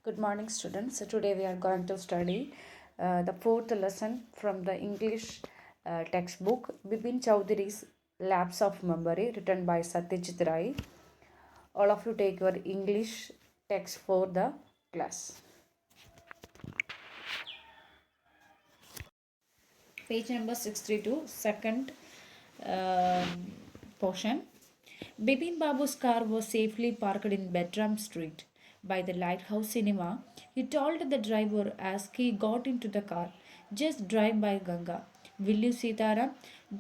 Good morning, students. So today we are going to study the fourth lesson from the English textbook, Bipin Chowdhury's Lapse of Memory, written by Satyajit Ray. All of you take your English text for the class. Page number 632, second portion. Bipin Babu's car was safely parked in Bedram Street by the Lighthouse Cinema. He told the driver as he got into the car, "Just drive by Ganga. Will you, Sitaram?"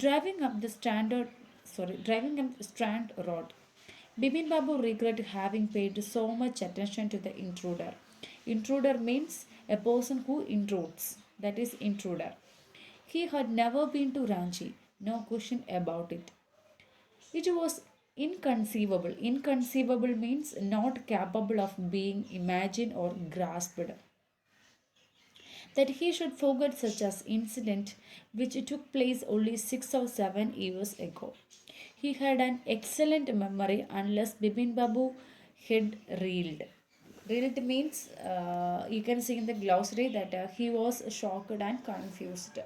Driving up the Strand Road. Bipin Babu regretted having paid so much attention to the intruder. Intruder means a person who intrudes. That is intruder. He had never been to Ranchi, no question about it. It was inconceivable. Inconceivable means not capable of being imagined or grasped. That he should forget such an incident which took place only 6 or 7 years ago. He had an excellent memory unless Bipin Babu had reeled. Reeled means you can see in the glossary that he was shocked and confused.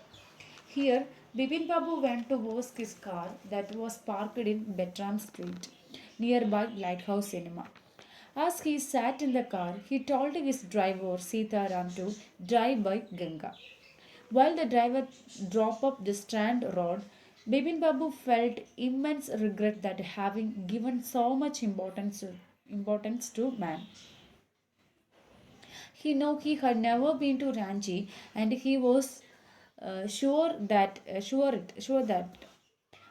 Here, Bipin Babu went to wash his car that was parked in Betram Street, nearby Lighthouse Cinema. As he sat in the car, he told his driver Sitaram to drive by Ganga. While the driver drove up the Strand Road, Bipin Babu felt immense regret that having given so much importance to man. He knew he had never been to Ranchi, and he was sure that,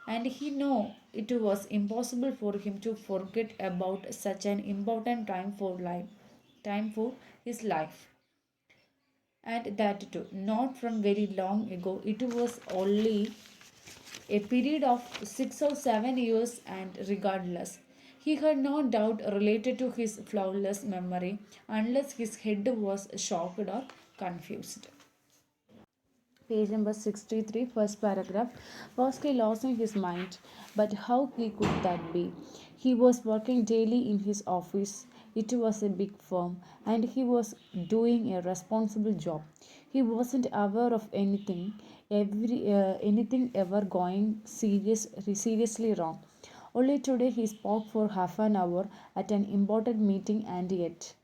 and he knew it was impossible for him to forget about such an important time for his life, and that too not from very long ago. It was only a period of 6 or 7 years, and regardless, he had no doubt related to his flawless memory unless his head was shocked or confused. Page number 63, first paragraph. Was he losing his mind? But how he could that be? He was working daily in his office. It was a big firm, and he was doing a responsible job. He wasn't aware of anything ever going seriously wrong. Only today he spoke for half an hour at an important meeting, and yet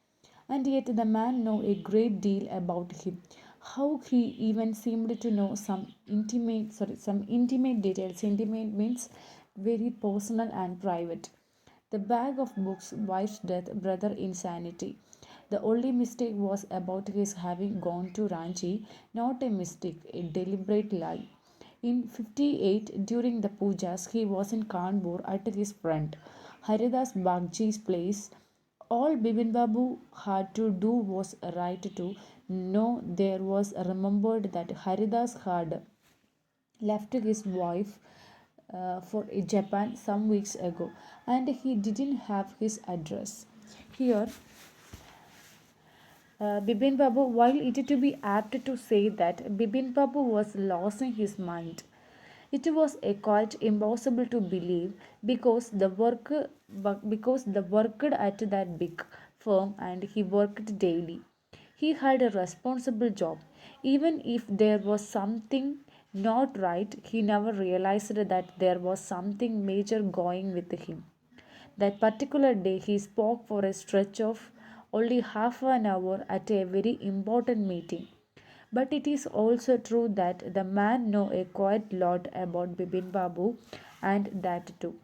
the man knew a great deal about him. How he even seemed to know some intimate details. Intimate means very personal and private. The bag of books, wife's death, brother insanity. The only mistake was about his having gone to Ranchi, not a mistake, a deliberate lie. In 58, during the pujas, he was in Kanpur at his friend Haridas Bagchi's place. All Bibin Babu had to do was write to know there was remembered that Haridas had left his wife for Japan some weeks ago, and he didn't have his address. Here, Bibin Babu, while it is to be apt to say that Bibin Babu was losing his mind, it was a quite impossible to believe because the worked at that big firm and he worked daily. He had a responsible job. Even if there was something not right, he never realized that there was something major going with him. That particular day, he spoke for a stretch of only half an hour at a very important meeting. But it is also true that the man knew a quite lot about Bibin Babu, and that too.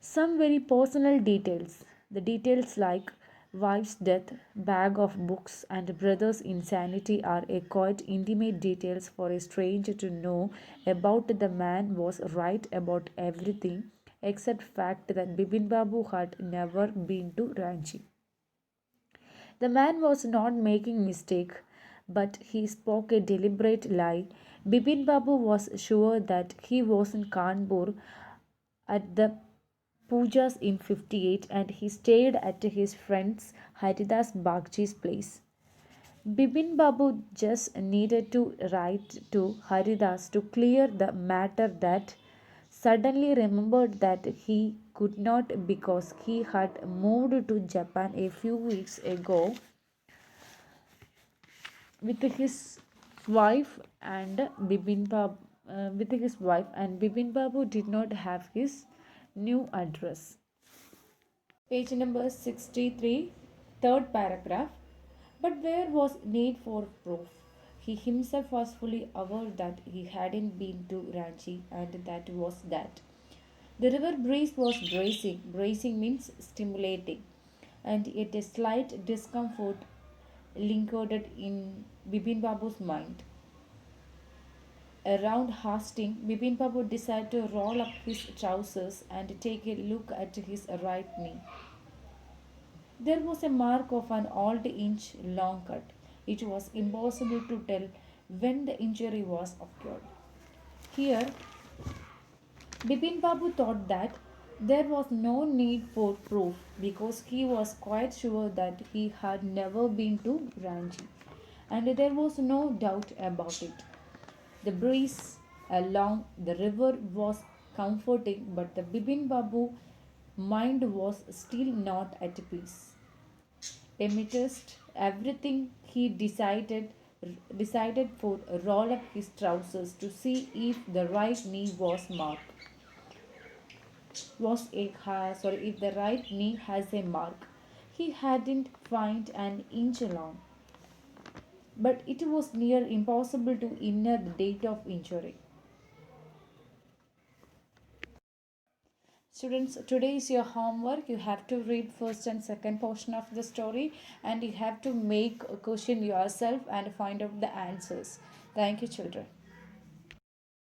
Some very personal details. The details like wife's death, bag of books, and brother's insanity are a quite intimate details for a stranger to know about. The man was right about everything except fact that Bibin Babu had never been to Ranchi. The man was not making mistake, but he spoke a deliberate lie. Bipin Babu was sure that he was in Kanpur at the pujas in 58, and he stayed at his friend's Haridas Bagchi's place. Bipin Babu just needed to write to Haridas to clear the matter, that suddenly remembered that he could not because he had moved to Japan a few weeks ago with his wife and Bibin Babu, and Bibin Babu did not have his new address. Page number 63, third paragraph. But where was need for proof? He himself was fully aware that he hadn't been to Ranchi, and that was that. The river breeze was bracing. Bracing means stimulating, and yet a slight discomfort lingered in Bibin Babu's mind. Around Hastings, Bibin Babu decided to roll up his trousers and take a look at his right knee. There was a mark of an odd inch long cut. It was impossible to tell when the injury was occurred. Here, Bipin Babu thought that there was no need for proof because he was quite sure that he had never been to Ranchi, and there was no doubt about it. The breeze along the river was comforting, but the Bipin Babu mind was still not at peace. Amidst everything, he decided for roll up his trousers to see if the right knee was marked. If the right knee has a mark. He hadn't find an inch long, but it was near impossible to inner the date of injury. Students, today is your homework. You have to read first and second portion of the story, and you have to make a question yourself and find out the answers. Thank you, children.